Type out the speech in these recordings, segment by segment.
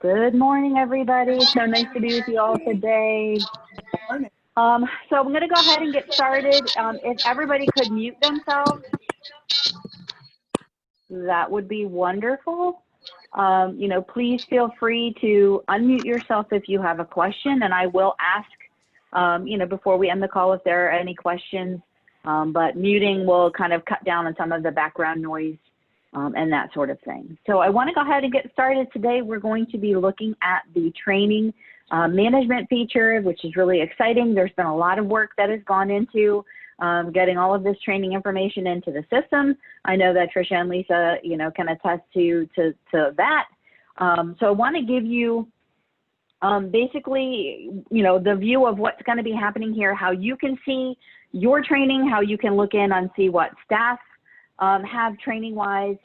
Good morning, everybody. So nice to be with you all today. So I'm going to go ahead and get started. If everybody could mute themselves, that would be wonderful. Please feel free to unmute yourself if you have a question, and I will ask, before we end the call if there are any questions. But muting will kind of cut down on some of the background noise and that sort of thing. So I want to go ahead and get started today. We're going to be looking at the training management feature, which is really exciting. There's been a lot of work that has gone into getting all of this training information into the system. I know that Tricia and Lisa, can attest to that. So I want to give you basically, the view of what's going to be happening here, how you can see your training, how you can look in and see what staff have training-wise,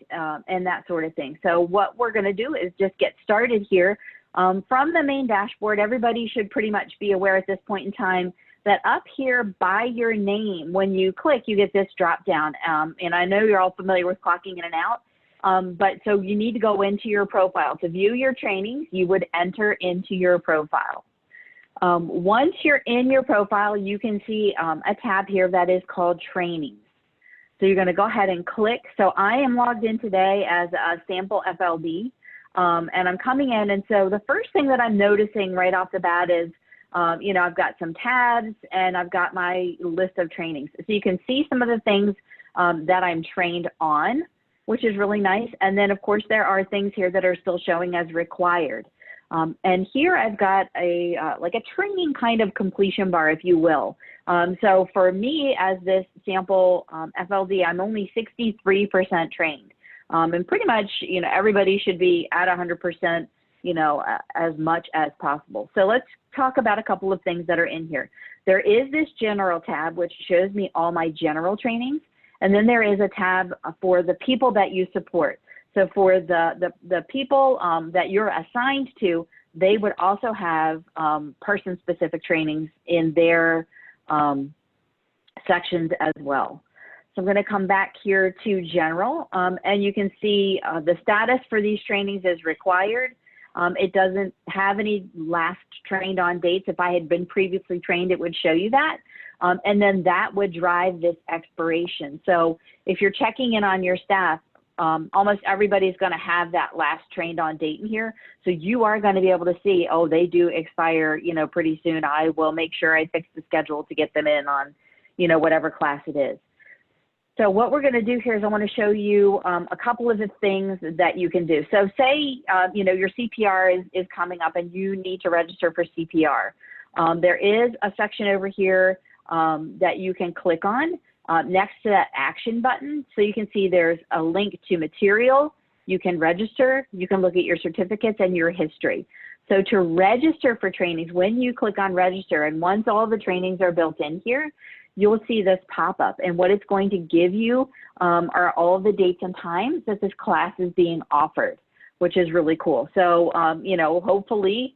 and that sort of thing. So what we're going to do is just get started here. From the main dashboard, everybody should pretty much be aware at this point in time that up here by your name, when you click, you get this drop down. And I know you're all familiar with clocking in and out, but so you need to go into your profile. To view your trainings, you would enter into your profile. Once you're in your profile, you can see a tab here that is called Trainings. So you're going to go ahead and click. So I am logged in today as a sample FLD, and I'm coming in. And so the first thing that I'm noticing right off the bat is, I've got some tabs and I've got my list of trainings. So you can see some of the things that I'm trained on, which is really nice. And then of course there are things here that are still showing as required. And here I've got a like a training kind of completion bar, if you will. So for me as this sample FLD, I'm only 63% trained. And pretty much, everybody should be at 100%, as much as possible. So let's talk about a couple of things that are in here. There is this general tab, which shows me all my general trainings. And then there is a tab for the people that you support. So for the people that you're assigned to, they would also have person-specific trainings in their sections as well. So I'm going to come back here to general, and you can see the status for these trainings is required. It doesn't have any last trained on dates. If I had been previously trained, it would show you that. And then that would drive this expiration. So if you're checking in on your staff, almost everybody's going to have that last trained on date in here. So you are going to be able to see, oh, they do expire, pretty soon. I will make sure I fix the schedule to get them in on, whatever class it is. So what we're going to do here is I want to show you a couple of the things that you can do. So say, your CPR is coming up and you need to register for CPR. There is a section over here that you can click on next to that action button. So you can see there's a link to material. You can register. You can look at your certificates and your history. So to register for trainings, when you click on register, and once all the trainings are built in here, you'll see this pop up, and what it's going to give you are all the dates and times that this class is being offered, which is really cool. So, hopefully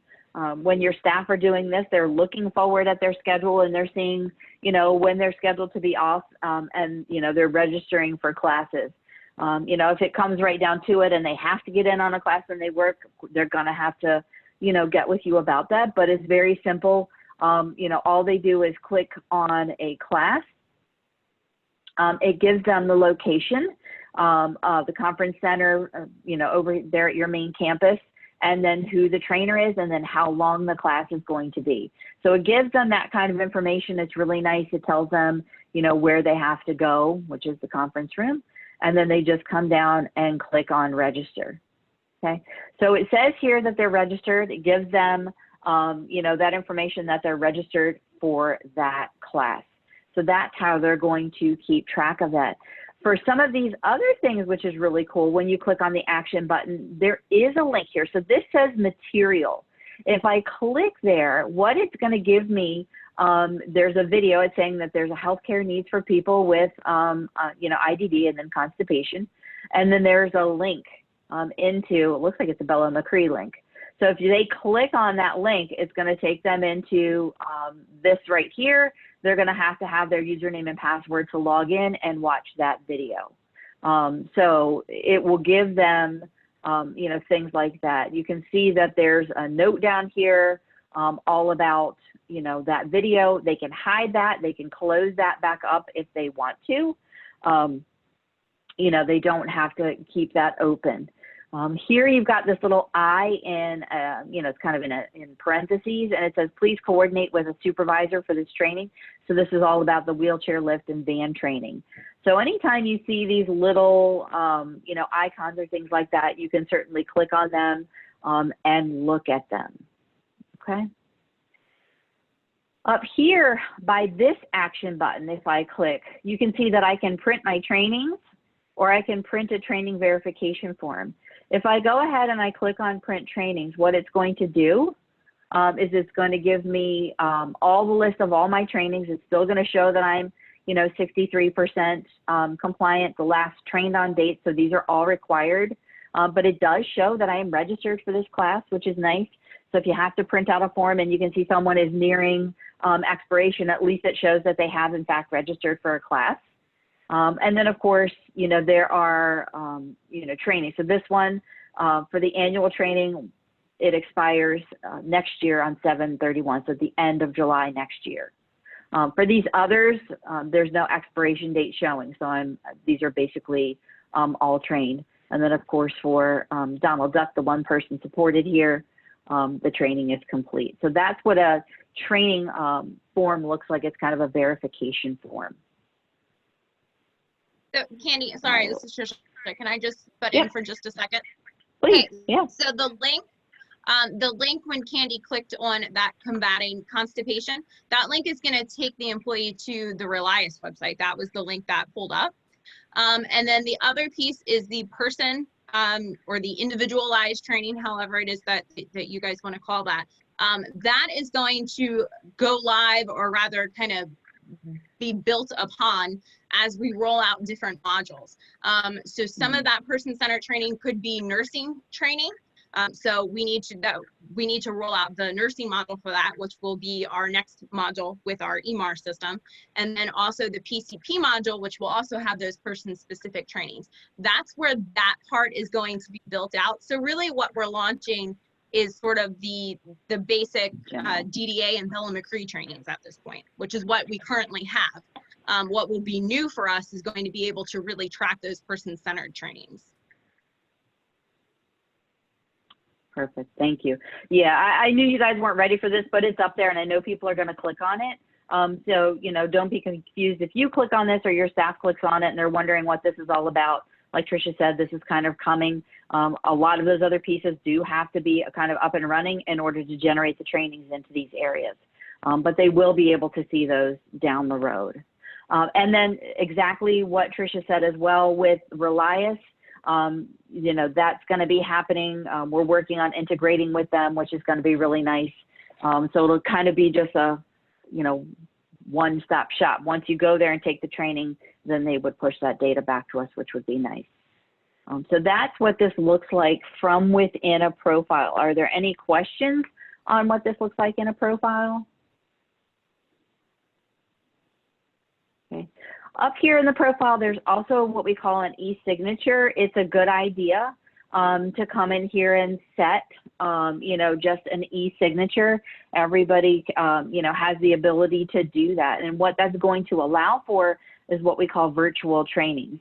when your staff are doing this, they're looking forward at their schedule and they're seeing, when they're scheduled to be off, and, they're registering for classes. If it comes right down to it and they have to get in on a class and they work, they're going to have to, get with you about that, but it's very simple. All they do is click on a class. It gives them the location, the conference center, over there at your main campus, and then who the trainer is, and then how long the class is going to be. So it gives them that kind of information. It's really nice. It tells them, where they have to go, which is the conference room, and then they just come down and click on register. Okay. So it says here that they're registered. It gives them that information that they're registered for that class. So that's how they're going to keep track of that. For some of these other things, which is really cool, when you click on the action button, there is a link here. So this says material. If I click there, what it's going to give me, there's a video. It's saying that there's a healthcare needs for people with, IDD and then constipation. And then there's a link into, it looks like it's a Bella McCree link. So if they click on that link, it's going to take them into this right here. They're going to have their username and password to log in and watch that video. So it will give them you know, things like that. You can see that there's a note down here all about, you know, that video. They can hide that. They can close that back up if they want to. You know, they don't have to keep that open. Here you've got this little I in, you know, it's kind of in parentheses, and it says, please coordinate with a supervisor for this training. So this is all about the wheelchair lift and van training. So anytime you see these little, you know, icons or things like that, you can certainly click on them and look at them, okay? Up here by this action button, if I click, you can see that I can print my trainings or I can print a training verification form. If I go ahead and I click on print trainings, what it's going to do is it's going to give me all the list of all my trainings. It's still going to show that I'm, you know, 63% compliant, the last trained on date. So these are all required, but it does show that I am registered for this class, which is nice. So if you have to print out a form and you can see someone is nearing expiration, at least it shows that they have in fact registered for a class. And then of course, you know, there are, you know, training. So this one for the annual training, it expires next year on 7/31, so at the end of July next year. For these others, there's no expiration date showing. So these are basically all trained. And then of course for Donald Duck, the one person supported here, the training is complete. So that's what a training form looks like. It's kind of a verification form. So Candy, sorry, this is Trisha. Can I just butt in for just a second? Please. Okay. Yeah. So the link when Candy clicked on that combating constipation, that link is going to take the employee to the Relias website. That was the link that pulled up. And then the other piece is the person or the individualized training, however it is that you guys want to call that. That is going to go live, or rather kind of be built upon as we roll out different modules. So some of that person-centered training could be nursing training. So we need to roll out the nursing module for that, which will be our next module with our EMAR system. And then also the PCP module, which will also have those person-specific trainings. That's where that part is going to be built out. So really what we're launching is sort of the basic DDA and Bella McCree trainings at this point, which is what we currently have. What will be new for us is going to be able to really track those person-centered trainings. Perfect, thank you. Yeah, I knew you guys weren't ready for this, but it's up there and I know people are gonna click on it. So, you know, don't be confused if you click on this or your staff clicks on it and they're wondering what this is all about. Like Tricia said, this is kind of coming. A lot of those other pieces do have to be kind of up and running in order to generate the trainings into these areas. But they will be able to see those down the road. And then exactly what Tricia said as well with Relias, you know, that's going to be happening. We're working on integrating with them, which is going to be really nice. So it'll kind of be just a, you know, one-stop shop. Once you go there and take the training, then they would push that data back to us, which would be nice. So that's what this looks like from within a profile. Are there any questions on what this looks like in a profile? Okay. Up here in the profile, there's also what we call an e-signature. It's a good idea to come in here and set, you know, just an e-signature. Everybody, you know, has the ability to do that. And what that's going to allow for is what we call virtual trainings.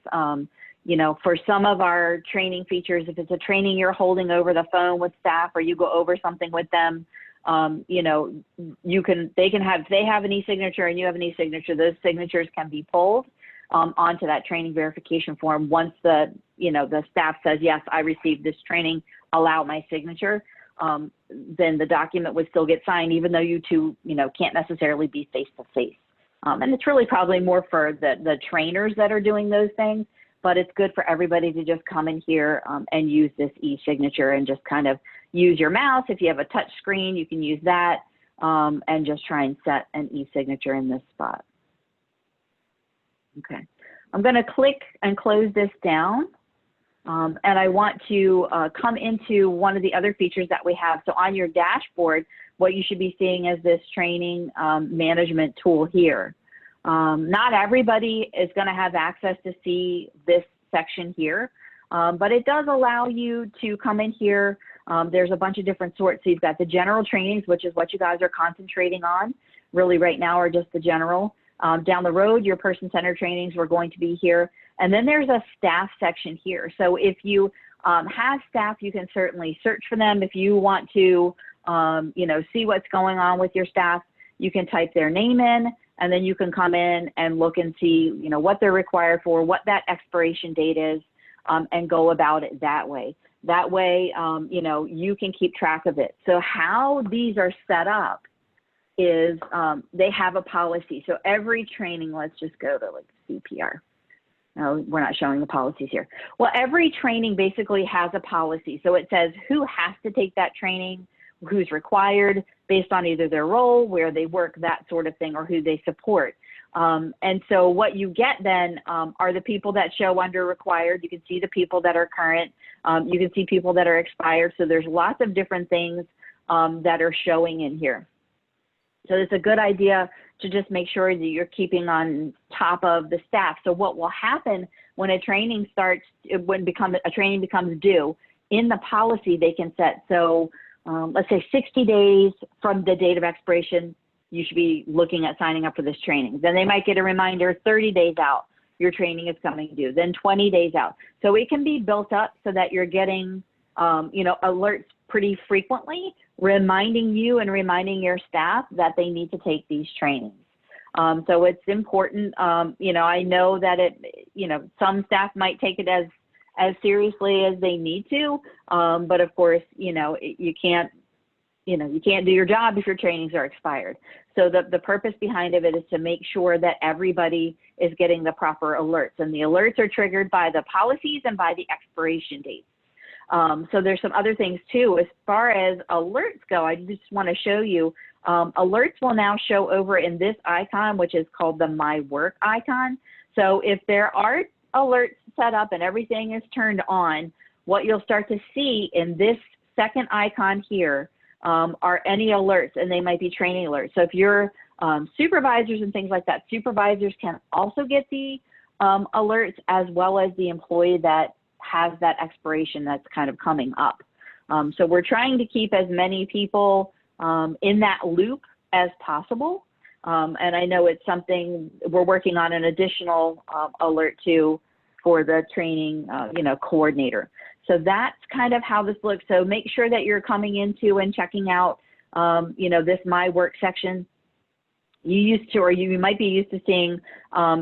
You know, for some of our training features, if it's a training you're holding over the phone with staff or you go over something with them, you know, they have an e-signature and you have an e-signature, those signatures can be pulled onto that training verification form. Once the, you know, the staff says, yes, I received this training, allow my signature, then the document would still get signed, even though you two, you know, can't necessarily be face to face. And it's really probably more for the trainers that are doing those things, but it's good for everybody to just come in here and use this e-signature and just kind of use your mouse. If you have a touch screen, you can use that and just try and set an e-signature in this spot. Okay, I'm going to click and close this down. And I want to come into one of the other features that we have. So on your dashboard, what you should be seeing is this training management tool here. Not everybody is going to have access to see this section here. but it does allow you to come in here. There's a bunch of different sorts. So you've got the general trainings, which is what you guys are concentrating on really right now, are just the general. Down the road, your person-centered trainings were going to be here. And then there's a staff section here. So if you have staff, you can certainly search for them. If you want to, you know, see what's going on with your staff, you can type their name in, and then you can come in and look and see, you know, what they're required for, what that expiration date is, and go about it that way. That way, you know, you can keep track of it. So how these are set up is they have a policy. So every training, let's just go to like CPR. No, we're not showing the policies here. Well, every training basically has a policy. So it says who has to take that training, who's required based on either their role, where they work, that sort of thing, or who they support. And so what you get then are the people that show under required. You can see the people that are current. You can see people that are expired. So there's lots of different things that are showing in here. So it's a good idea to just make sure that you're keeping on top of the staff. So what will happen when a training starts, when a training becomes due, in the policy they can set, so let's say 60 days from the date of expiration, you should be looking at signing up for this training. Then they might get a reminder 30 days out, your training is coming due, then 20 days out. So it can be built up so that you're getting, you know, alerts pretty frequently, reminding you and reminding your staff that they need to take these trainings. So it's important. You know, I know that you know, some staff might take it as seriously as they need to, but of course, you know, you can't do your job if your trainings are expired. So the purpose behind it is to make sure that everybody is getting the proper alerts, and the alerts are triggered by the policies and by the expiration dates. So there's some other things too. As far as alerts go, I just want to show you, alerts will now show over in this icon, which is called the My Work icon. So if there are alerts set up and everything is turned on, what you'll start to see in this second icon here are any alerts, and they might be training alerts. So if you're supervisors and things like that, supervisors can also get the alerts, as well as the employee that has that expiration that's kind of coming up. So we're trying to keep as many people in that loop as possible. And I know it's something we're working on, an additional alert to for the training, you know, coordinator. So that's kind of how this looks. So make sure that you're coming into and checking out, you know, this My Work section. You used to, or you might be used to seeing,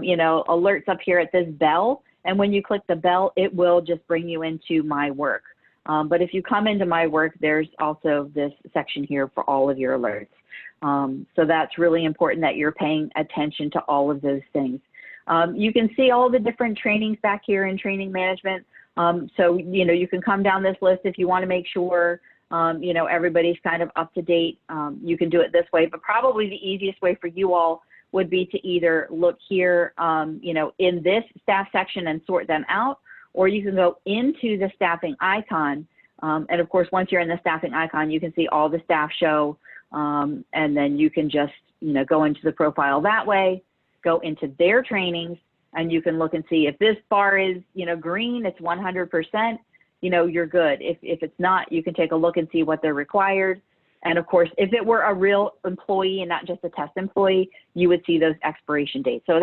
you know, alerts up here at this bell. And when you click the bell, it will just bring you into My Work. But if you come into My Work, there's also this section here for all of your alerts. So that's really important that you're paying attention to all of those things. You can see all the different trainings back here in training management. So, you know, you can come down this list if you want to make sure, you know, everybody's kind of up to date. You can do it this way, but probably the easiest way for you all would be to either look here, you know, in this staff section and sort them out, or you can go into the staffing icon. And of course, once you're in the staffing icon, you can see all the staff show, and then you can just, you know, go into the profile that way, go into their trainings, and you can look and see if this bar is, you know, green, it's 100%, you know, you're good. If it's not, you can take a look and see what they're required. And of course, if it were a real employee and not just a test employee, you would see those expiration dates. So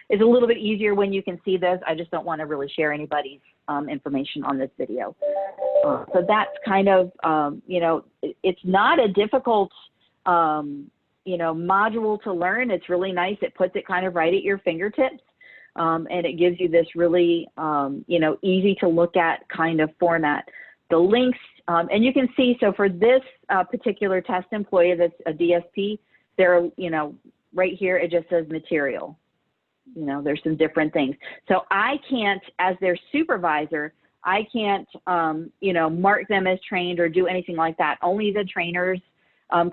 it's a little bit easier when you can see those. I just don't want to really share anybody's information on this video. So that's kind of, you know, it's not a difficult, you know, module to learn. It's really nice. It puts it kind of right at your fingertips. And it gives you this really, you know, easy to look at kind of format. The links, and you can see, so for this particular test employee that's a DSP, there, you know, right here, it just says material. You know, there's some different things. So I can't, as their supervisor, I can't, you know, mark them as trained or do anything like that. Only the trainers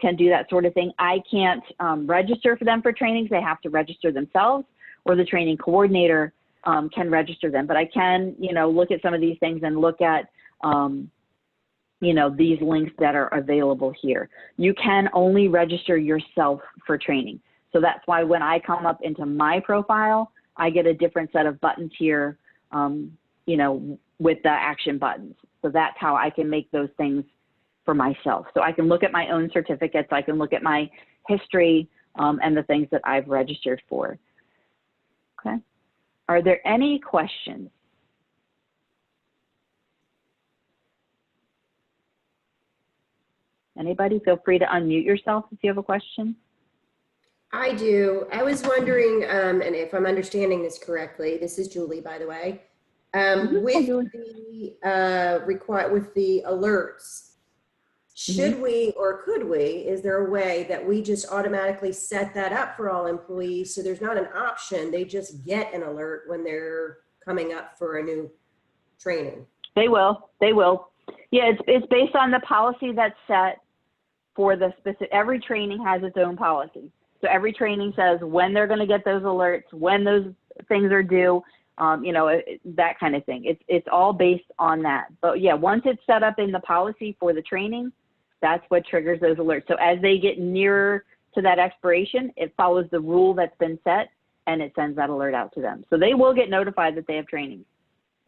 can do that sort of thing. I can't register for them for trainings. They have to register themselves, or the training coordinator can register them. But I can, you know, look at some of these things and look at, you know, these links that are available here. You can only register yourself for training. So that's why when I come up into my profile, I get a different set of buttons here, you know, with the action buttons. So that's how I can make those things for myself. So I can look at my own certificates, I can look at my history and the things that I've registered for. Okay. Are there any questions? Anybody, feel free to unmute yourself if you have a question. I do. I was wondering, and if I'm understanding this correctly, this is Julie, by the way, with the alerts, should we or could we, is there a way that we just automatically set that up for all employees so there's not an option, they just get an alert when they're coming up for a new training? They will. Yeah, it's based on the policy that's set for the specific, every training has its own policy. So every training says when they're going to get those alerts, when those things are due, you know, that kind of thing. It's all based on that. But yeah, once it's set up in the policy for the training, that's what triggers those alerts. So as they get nearer to that expiration, it follows the rule that's been set and it sends that alert out to them. So they will get notified that they have trainings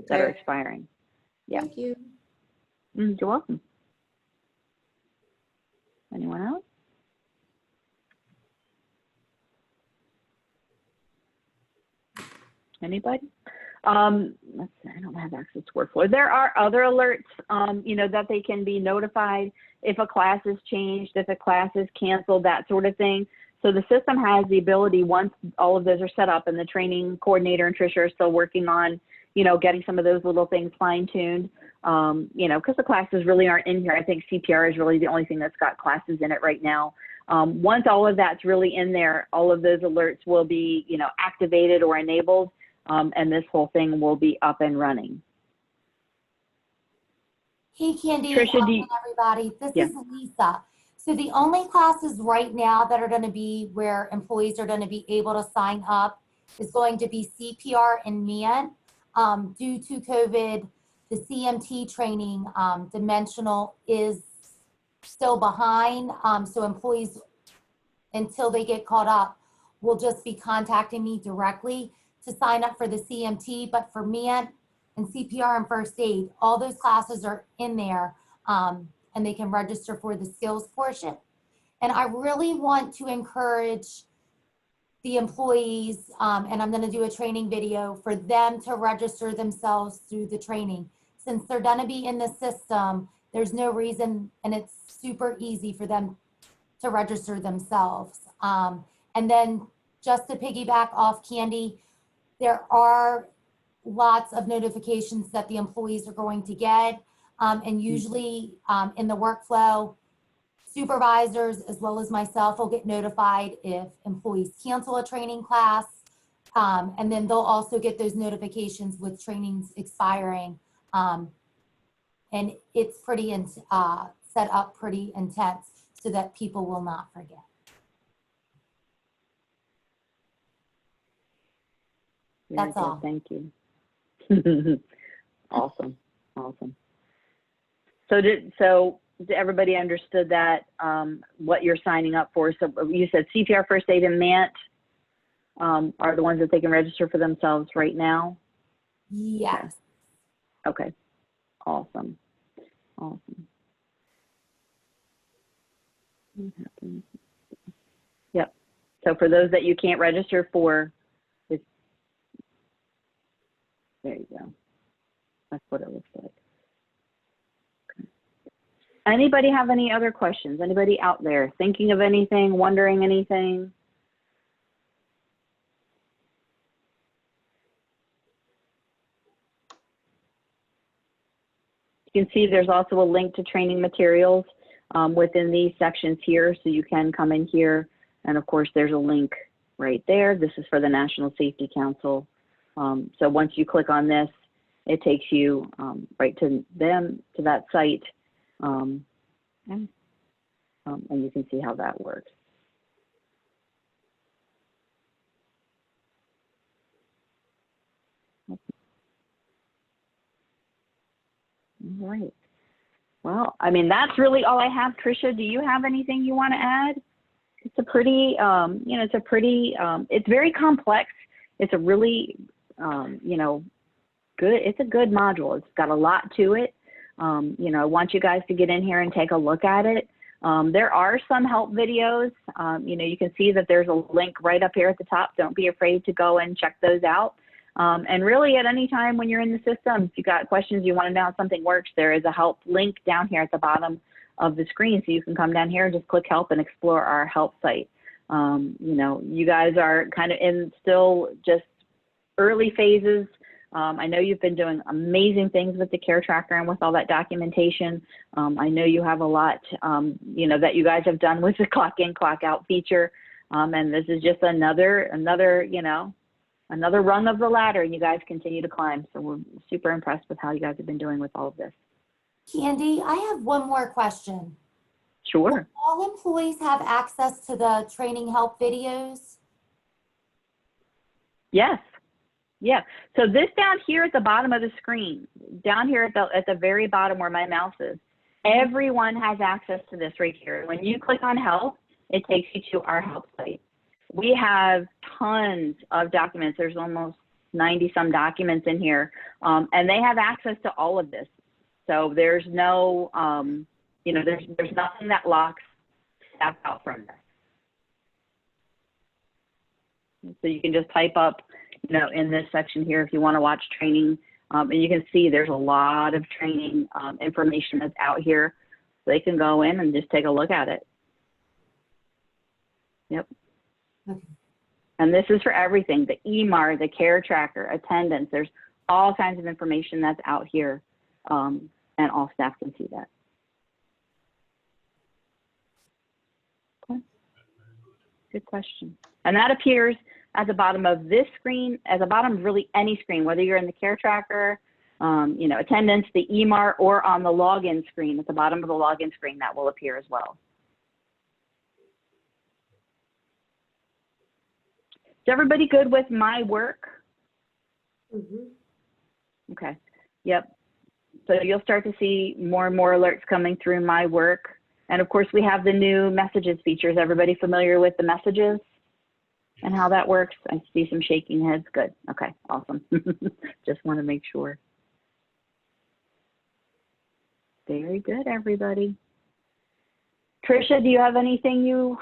that are expiring. Yeah. Thank you. You're welcome. Anyone else? Anybody? Let's see, I don't have access to workflow. There are other alerts, you know, that they can be notified if a class is changed, if a class is canceled, that sort of thing. So the system has the ability, once all of those are set up and the training coordinator and Tricia are still working on, you know, getting some of those little things fine-tuned, you know, because the classes really aren't in here. I think CPR is really the only thing that's got classes in it right now. Once all of that's really in there, all of those alerts will be, you know, activated or enabled, and this whole thing will be up and running. Hey, Candy, Tricia, everybody. This is Lisa. So the only classes right now that are going to be where employees are going to be able to sign up is going to be CPR and MEANT. Due to COVID, the CMT training, dimensional, is still behind. So employees, until they get caught up, will just be contacting me directly to sign up for the CMT. But for MEANT and CPR and first aid, all those classes are in there, and they can register for the skills portion. And I really want to encourage the employees, and I'm going to do a training video for them to register themselves through the training. Since they're going to be in the system, there's no reason, and it's super easy for them to register themselves. And then just to piggyback off Candy, there are lots of notifications that the employees are going to get, and usually in the workflow, supervisors as well as myself will get notified if employees cancel a training class, and then they'll also get those notifications with trainings expiring, and it's pretty set up pretty intense so that people will not forget. Very That's good. all. Thank you. Awesome. So everybody understood that, what you're signing up for? So you said CPR, first aid, and MEANT are the ones that they can register for themselves right now? Yes. Okay. Awesome. What happens? Yep. So for those that you can't register for, there you go. That's what it looks like. Okay. Anybody have any other questions? Anybody out there thinking of anything, wondering anything? You can see there's also a link to training materials within these sections here, so you can come in here, and of course there's a link right there. This is for the National Safety Council. So once you click on this, it takes you right to that site, and you can see how that works. All right. Well, I mean, that's really all I have. Tricia, do you have anything you want to add? It's a pretty, you know, it's very complex. It's a really, you know, good. It's a good module. It's got a lot to it. You know, I want you guys to get in here and take a look at it. There are some help videos. You know, you can see that there's a link right up here at the top. Don't be afraid to go and check those out. And really at any time when you're in the system, if you got questions, you want to know how something works, there is a help link down here at the bottom of the screen. So you can come down here and just click help and explore our help site. You know, you guys are kind of in still just early phases. I know you've been doing amazing things with the care tracker and with all that documentation. I know you have a lot, you know, that you guys have done with the clock in, clock out feature. And this is just another, you know, another rung of the ladder, and you guys continue to climb. So we're super impressed with how you guys have been doing with all of this. Candy, I have one more question. Sure. Will all employees have access to the training help videos? Yes. Yeah. So this down here at the bottom of the screen, down here at the very bottom where my mouse is, everyone has access to this right here. When you click on help, it takes you to our help site. We have tons of documents. There's almost 90 some documents in here, and they have access to all of this. So there's no, you know, there's nothing that locks staff out from this. So you can just type up, you know, in this section here if you want to watch training, and you can see there's a lot of training information that's out here. So they can go in and just take a look at it. Yep. Okay. And this is for everything, the EMAR, the care tracker, attendance. There's all kinds of information that's out here, and all staff can see that. Okay. Good question. And that appears at the bottom of this screen, at the bottom of really any screen, whether you're in the care tracker, you know, attendance, the EMAR, or on the login screen, at the bottom of the login screen, that will appear as well. Is everybody good with my work? Mm-hmm. Okay. Yep. So you'll start to see more and more alerts coming through my work. And of course, we have the new messages features. Everybody familiar with the messages and how that works? I see some shaking heads. Good. Okay. Awesome. Just want to make sure. Very good, everybody. Tricia, do you have anything you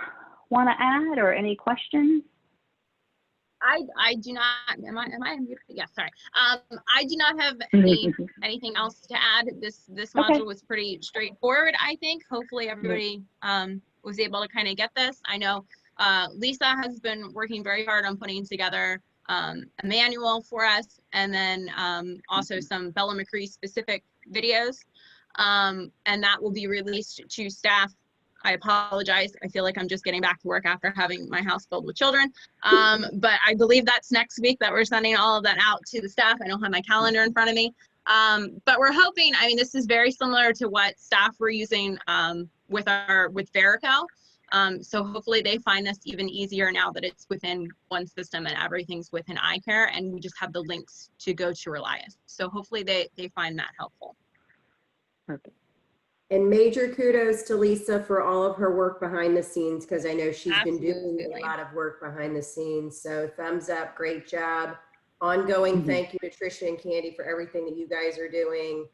want to add or any questions? I do not, am I muted? Yeah, sorry. I do not have anything else to add. This module was pretty straightforward, I think. Hopefully everybody was able to kind of get this. I know Lisa has been working very hard on putting together a manual for us, and then also some Bella McCree specific videos, and that will be released to staff. I apologize. I feel like I'm just getting back to work after having my house filled with children. But I believe that's next week that we're sending all of that out to the staff. I don't have my calendar in front of me. But we're hoping, I mean, this is very similar to what staff were using with Verico. So hopefully they find this even easier now that it's within one system and everything's within iCare, and we just have the links to go to Relias. So hopefully they find that helpful. Perfect. And major kudos to Lisa for all of her work behind the scenes, because I know she's been doing a lot of work behind the scenes. So thumbs up, great job. Ongoing thank you to Tricia and Candy for everything that you guys are doing.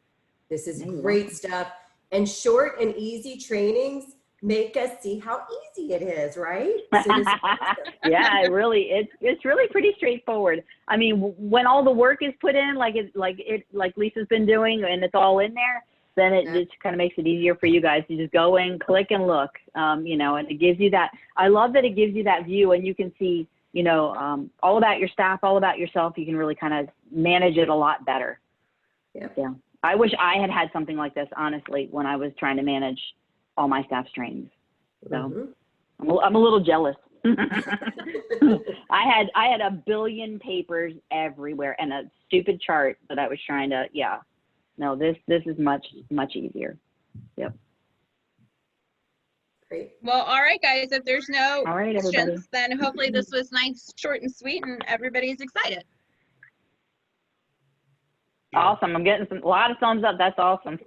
This is great stuff. And short and easy trainings make us see how easy it is, right? So yeah, it's really pretty straightforward. I mean, when all the work is put in, like Lisa's been doing, and it's all in there, then it just kind of makes it easier for you guys to just go in, click and look, you know, and it gives you that. I love that it gives you that view, and you can see, you know, all about your staff, all about yourself. You can really kind of manage it a lot better. Yeah. I wish I had something like this, honestly, when I was trying to manage all my staff's trainings. So I'm a little jealous. I had a billion papers everywhere and a stupid chart that I was trying to, no, this is much easier. Yep. Great. Well, all right, guys, if there's no questions, everybody. then hopefully this was nice, short and sweet, and everybody's excited. Awesome. I'm getting a lot of thumbs up. That's awesome.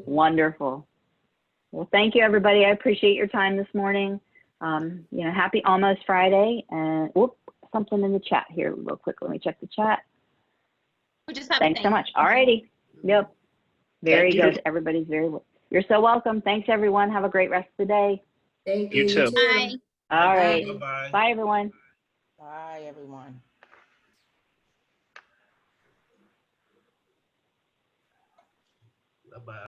Wonderful. Well, thank you, everybody. I appreciate your time this morning. You know, happy almost Friday. And whoop, something in the chat here real quick. Let me check the chat. We just have Thanks so much. All righty. Yep. Very Thank you. good. Everybody's you're so welcome. Thanks, everyone. Have a great rest of the day. Thank You you. too. Bye. All right. Bye-bye. Bye, everyone. Bye, everyone. Bye-bye.